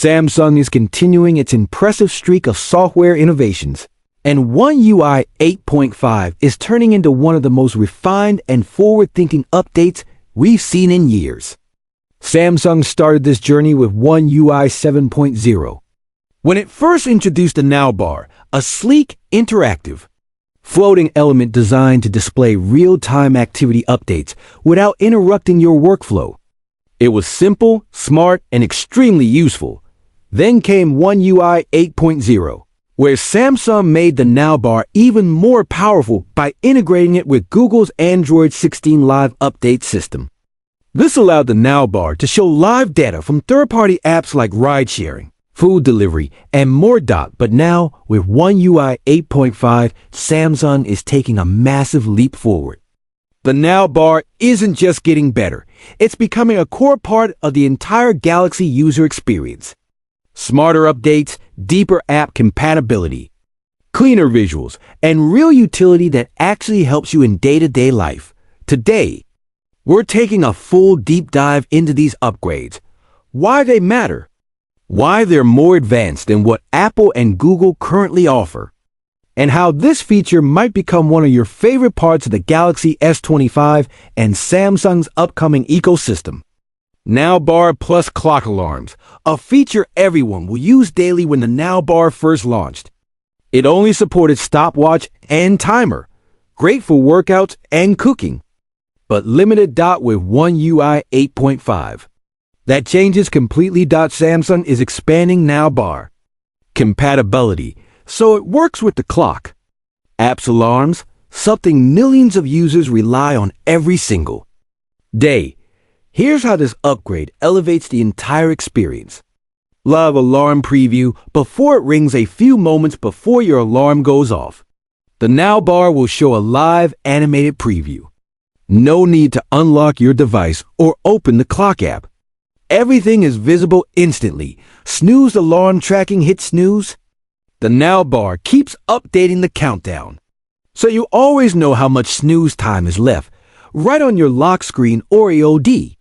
Samsung is continuing its impressive streak of software innovations, and One UI 8.5 is turning into one of the most refined and forward-thinking updates we've seen in years. Samsung started this journey with One UI 7.0. When it first introduced the Now Bar, a sleek, interactive, floating element designed to display real-time activity updates without interrupting your workflow. It was simple, smart, and extremely useful. Then came One UI 8.0, where Samsung made the Now Bar even more powerful by integrating it with Google's Android 16 Live update system. This allowed the Now Bar to show live data from third-party apps like ride-sharing, food delivery, and more. But now, with One UI 8.5, Samsung is taking a massive leap forward. The Now Bar isn't just getting better, it's becoming a core part of the entire Galaxy user experience. Smarter updates, deeper app compatibility, cleaner visuals, and real utility that actually helps you in day-to-day life. Today, we're taking a full deep dive into these upgrades, why they matter, why they're more advanced than what Apple and Google currently offer, and how this feature might become one of your favorite parts of the Galaxy S25 and Samsung's upcoming ecosystem. Now Bar plus clock alarms, a feature everyone will use daily. When the Now Bar first launched, it only supported stopwatch and timer, great for workouts and cooking, but limited. With One UI 8.5, that changes completely. Samsung is expanding Now Bar compatibility so it works with the clock, apps, alarms, something millions of users rely on every single day. Here's how this upgrade elevates the entire experience. Live alarm preview before it rings a few moments before your alarm goes off. The Now Bar will show a live animated preview. No need to unlock your device or open the clock app. Everything is visible instantly. Snooze alarm tracking, hit snooze. The Now Bar keeps updating the countdown, so you always know how much snooze time is left, right on your lock screen or EOD.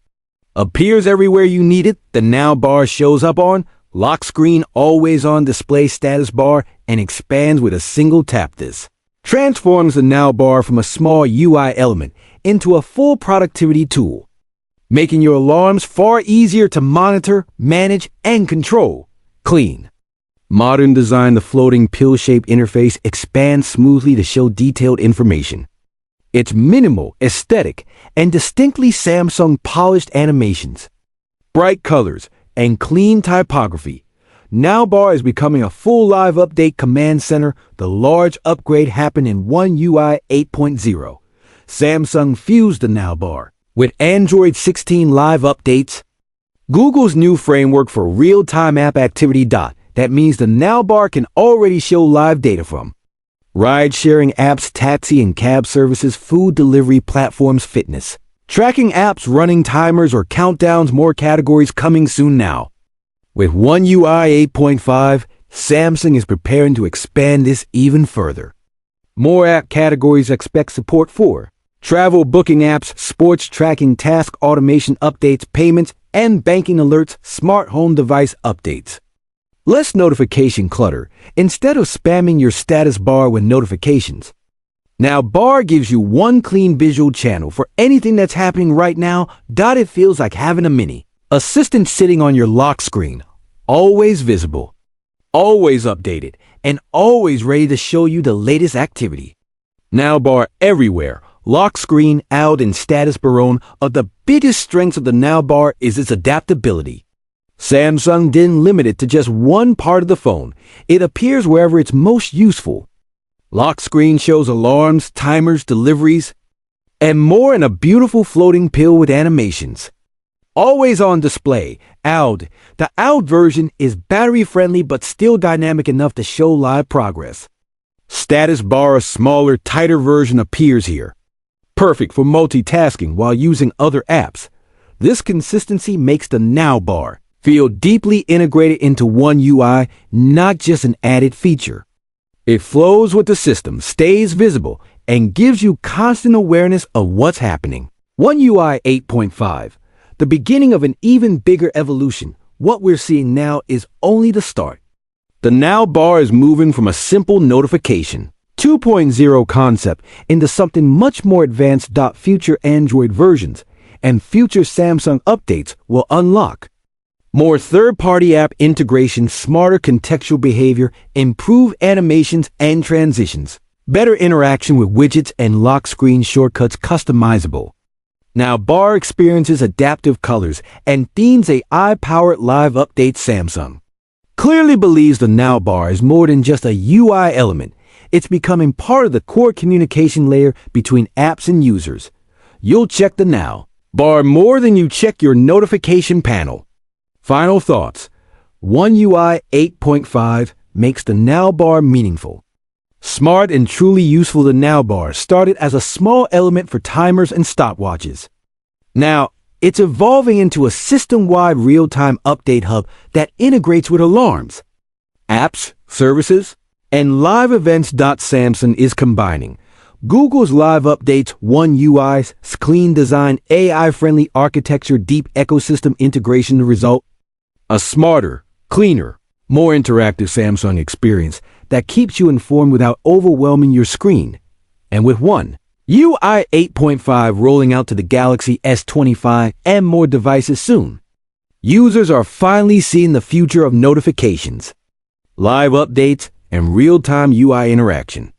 Appears everywhere you need it. The Now Bar shows up on lock screen, always on display status bar, and expands with a single tap. This transforms the Now Bar from a small UI element into a full productivity tool, making your alarms far easier to monitor, manage, and control. Clean, modern design. The floating pill-shaped interface expands smoothly to show detailed information. It's minimal, aesthetic, and distinctly Samsung polished animations, bright colors, and clean typography. Now Bar is becoming a full live update command center. The large upgrade happened in One UI 8.0. Samsung fused the Now Bar with Android 16 Live updates, Google's new framework for real-time app activity. That means the Now Bar can already show live data from ride-sharing apps, taxi and cab services, food delivery platforms, fitness tracking apps, running timers or countdowns. More categories coming soon. Now, with One UI 8.5, Samsung is preparing to expand this even further. More app categories. Expect support for travel booking apps, sports tracking, task automation updates, payments, and banking alerts, smart home device updates. Less notification clutter. Instead of spamming your status bar with notifications, Now Bar gives you one clean visual channel for anything that's happening right now. It feels like having a mini assistant sitting on your lock screen, always visible, always updated, and always ready to show you the latest activity. Now Bar everywhere. Lock screen, out, and status bar. One of the biggest strengths of the Now Bar is its adaptability. Samsung didn't limit it to just one part of the phone. It appears wherever it's most useful. Lock screen shows alarms, timers, deliveries, and more in a beautiful floating pill with animations. Always on display. OUD. The OUD version is battery friendly but still dynamic enough to show live progress. Status bar, a smaller, tighter version, appears here. Perfect for multitasking while using other apps. This consistency makes the Now Bar feel deeply integrated into One UI, not just an added feature. It flows with the system, stays visible, and gives you constant awareness of what's happening. One UI 8.5, the beginning of an even bigger evolution. what we're seeing now is only the start. The Now bar is moving from a simple notification 2.0 concept into something much more advanced. Future Android versions and future Samsung updates will unlock more third-party app integration, smarter contextual behavior, improved animations and transitions, better interaction with widgets and lock screen shortcuts, customizable Now bar experiences adaptive colors and themes. AI-powered live updates. Samsung clearly believes the Now bar is more than just a UI element. It's becoming part of the core communication layer between apps and users. You'll check the Now bar more than you check your notification panel. Final thoughts. One UI 8.5 makes the Now bar meaningful, smart, and truly useful. The Now bar started as a small element for timers and stopwatches. Now, it's evolving into a system-wide real-time update hub that integrates with alarms, apps, services, and live events. Samsung is combining Google's live updates, One UI's clean design, AI-friendly architecture, deep ecosystem integration. The result? A smarter, cleaner, more interactive Samsung experience that keeps you informed without overwhelming your screen. And with One UI 8.5 rolling out to the Galaxy S25 and more devices soon, users are finally seeing the future of notifications, live updates, and real-time UI interaction.